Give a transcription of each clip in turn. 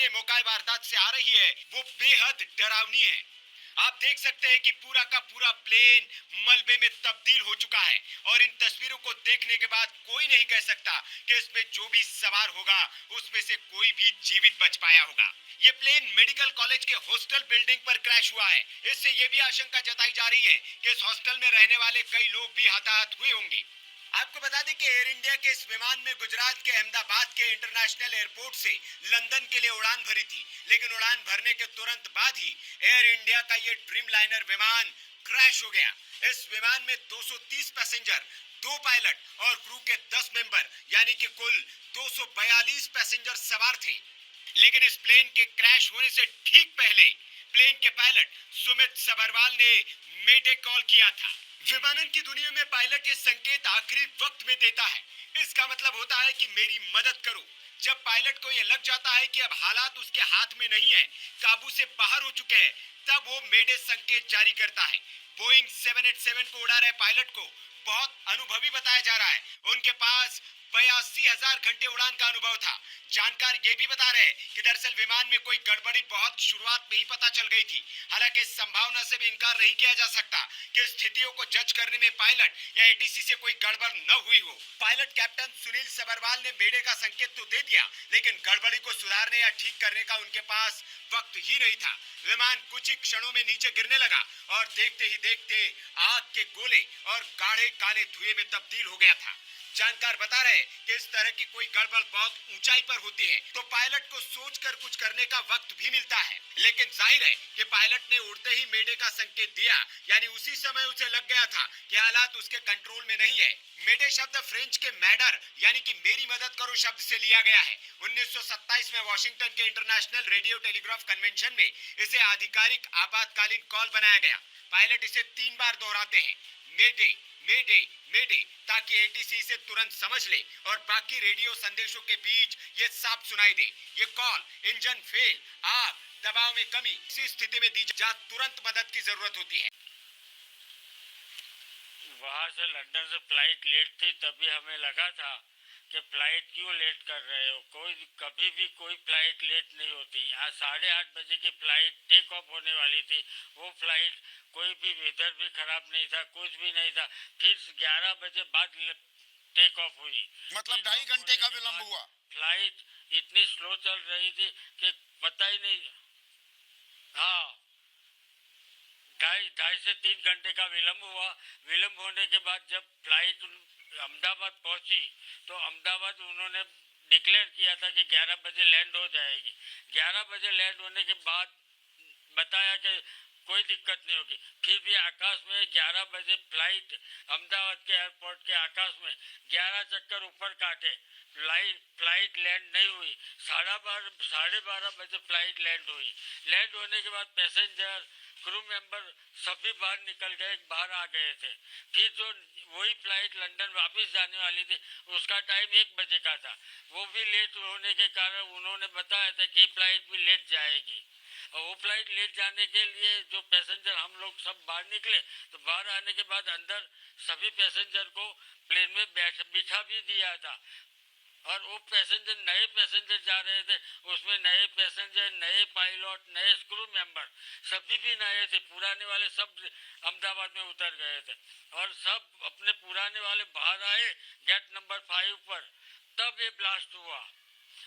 ये मौका वारदात से आ रही है वो बेहद डरावनी है। आप देख सकते हैं कि पूरा का पूरा प्लेन मलबे में तब्दील हो चुका है और इन तस्वीरों को देखने के बाद कोई नहीं कह सकता कि इसमें जो भी सवार होगा उसमें से कोई भी जीवित बच पाया होगा। ये प्लेन मेडिकल कॉलेज के हॉस्टल बिल्डिंग पर क्रैश हुआ है। इससे ये भी आशंका जताई जा रही है कि इस हॉस्टल में रहने वाले कई लोग भी हताहत हुए होंगे। आपको बता दें कि एयर इंडिया के इस विमान में गुजरात के अहमदाबाद के इंटरनेशनल एयरपोर्ट से लंदन के लिए उड़ान भरी थी, लेकिन उड़ान भरने के तुरंत बाद ही एयर इंडिया का ये ड्रीम लाइनर विमान क्रैश हो गया। इस विमान में 230 पैसेंजर, 2 पायलट और क्रू के 10 मेंबर यानी कि कुल 242 पैसेंजर सवार थे। लेकिन इस प्लेन के क्रैश होने से ठीक पहले प्लेन के पायलट सुमित सबरवाल ने मेडे कॉल किया था। विमानन की दुनिया में पायलट ये संकेत आखिरी वक्त में देता है। इसका मतलब होता है कि मेरी मदद करो। जब पायलट को ये लग जाता है कि अब हालात उसके हाथ में नहीं है, काबू से बाहर हो चुके हैं, तब वो मेडे संकेत जारी करता है। बोइंग 787 को उड़ा रहे पायलट को बहुत अनुभवी बताया जा रहा है। उनके पास 82,000 घंटे उड़ान का अनुभव था। जानकार ये भी बता रहे हैं कि दरअसल विमान में कोई गड़बड़ी बहुत शुरुआत में ही पता चल गई थी। हालांकि इस संभावना से भी इनकार नहीं किया जा सकता कि स्थितियों को जज करने में पायलट या एटीसी से कोई गड़बड़ न हुई हो। पायलट कैप्टन सुनील सबरवाल ने बेड़े का संकेत तो दे दिया, लेकिन गड़बड़ी को सुधारने या ठीक करने का उनके पास वक्त ही नहीं था। विमान कुछ ही क्षणों में नीचे गिरने लगा और देखते ही देखते आग के गोले और गाढ़े काले धुएं में तब्दील हो गया था। जानकार बता रहे कि इस तरह की कोई गड़बड़ बहुत ऊंचाई पर होती है तो पायलट को सोचकर कुछ करने का वक्त भी मिलता है, लेकिन जाहिर है कि पायलट ने उड़ते ही मेडे का संकेत दिया, यानी उसी समय उसे लग गया था कि हालात उसके कंट्रोल में नहीं है। मेडे शब्द फ्रेंच के मैडर यानी कि मेरी मदद करो शब्द से लिया गया है। 1927 में वॉशिंगटन के इंटरनेशनल रेडियो टेलीग्राफ कन्वेंशन में इसे आधिकारिक आपातकालीन कॉल बनाया गया। पायलट इसे 3 बार दोहराते हैं, मेडे मेडे मेडे, ताकि एटीसी इसे तुरंत समझ ले और बाकी रेडियो संदेशों के बीच ये साफ सुनाई दे। ये कॉल इंजन फेल, आग, दबाव में कमी इसी स्थिति में दी जहां तुरंत मदद की जरूरत होती है। वहां से लंदन से फ्लाइट लेट थी, तभी हमें लगा था कि फ्लाइट क्यों लेट कर रहे हो। कभी भी कोई फ्लाइट लेट नहीं होती। आज 8:30 बजे की फ्लाइट टेक ऑफ होने वाली थी। वो फ्लाइट कोई भी वेदर भी खराब नहीं था, कुछ भी नहीं था। फिर 11 बजे बाद टेक ऑफ हुई। मतलब 2.5 घंटे का विलंब हुआ। फ्लाइट इतनी स्लो चल रही थी कि पता ही नहीं। हाँ, ढाई से 3 घंटे का विलंब हुआ। विलंब होने के बाद जब फ्लाइट अहमदाबाद पहुंची तो अहमदाबाद उन्होंने डिक्लेयर किया था कि 11 बजे लैंड हो जाएगी। 11 बजे लैंड होने के बाद बताया कि कोई दिक्कत नहीं होगी। फिर भी आकाश में 11 बजे फ्लाइट अहमदाबाद के एयरपोर्ट के आकाश में 11 चक्कर ऊपर काटे, फ्लाइट लैंड नहीं हुई। 12:30 बजे फ्लाइट लैंड हुई। लैंड होने के बाद पैसेंजर, क्रू मेंबर सभी बाहर निकल गए, बाहर आ गए थे। फिर जो वही फ्लाइट लंदन वापस जाने वाली थी उसका टाइम 1 बजे का था। वो भी लेट होने के कारण उन्होंने बताया था कि फ्लाइट भी लेट जाएगी। और वो फ्लाइट लेट जाने के लिए जो पैसेंजर हम लोग सब बाहर निकले, तो बाहर आने के बाद अंदर सभी पैसेंजर को प्लेन में बिठा भी दिया था। और वो पैसेंजर, नए पैसेंजर जा रहे थे, उसमें नए पैसेंजर, नए पायलट, नए क्रू मेंबर सभी भी नए थे। पुराने वाले सब अहमदाबाद में उतर गए थे और सब अपने पुराने वाले बाहर आए गेट नंबर 5 पर। तब ये ब्लास्ट हुआ।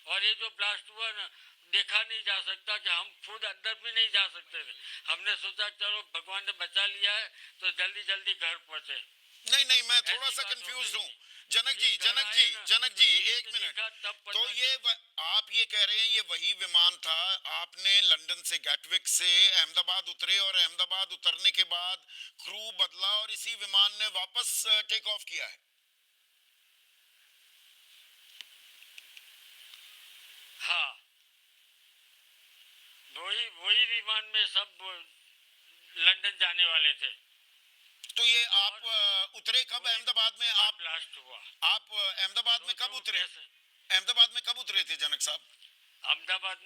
और ये जो ब्लास्ट हुआ ना, देखा नहीं जा सकता कि हम खुद अंदर भी नहीं जा सकते थे। हमने सोचा चलो भगवान ने बचा लिया है तो जल्दी जल्दी घर पहुंचे। नहीं, मैं थोड़ा सा कंफ्यूज हूँ। जनक जी, एक मिनट। तो आप ये कह रहे हैं ये वही विमान था, आपने लंदन से गैटविक से अहमदाबाद उतरे और अहमदाबाद उतरने के बाद क्रू बदला और इसी विमान ने वापस टेक ऑफ किया है? हाँ, वही विमान में सब लंदन जाने वाले थे। तो ये आप उतरे कब अहमदाबाद में? आप ब्लास्ट हुआ। आप अहमदाबाद में कब उतरे? अहमदाबाद में कब उतरे थे जनक साहब? अहमदाबाद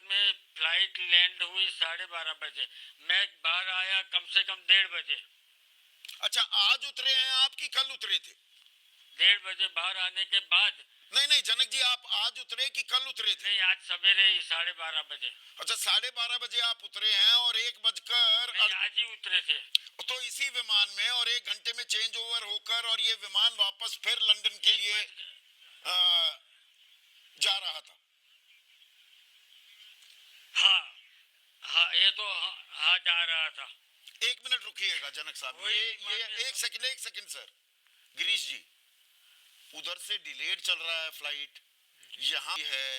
में फ्लाइट लैंड हुई 12:30 बजे। मैं बाहर आया कम से कम 1:30 बजे। अच्छा, आज उतरे हैं आप कि कल उतरे थे? 1:30 बजे बाहर आने के बाद नहीं नहीं जनक जी, आप आज उतरे कि कल उतरे थे? नहीं, आज सवेरे ही 12:30 बजे। अच्छा, 12:30 बजे आप उतरे हैं और 1 बजकर नहीं, आज ही उतरे थे। तो इसी विमान में और 1 घंटे में चेंज ओवर होकर और ये विमान वापस फिर लंदन के लिए जा रहा था। हाँ हाँ, ये तो हाँ जा रहा था। 1 मिनट रुकिएगा जनक साहब, ये एक सेकंड सर। गिरीश जी, उधर से डिलेड चल रहा है फ्लाइट, यहाँ है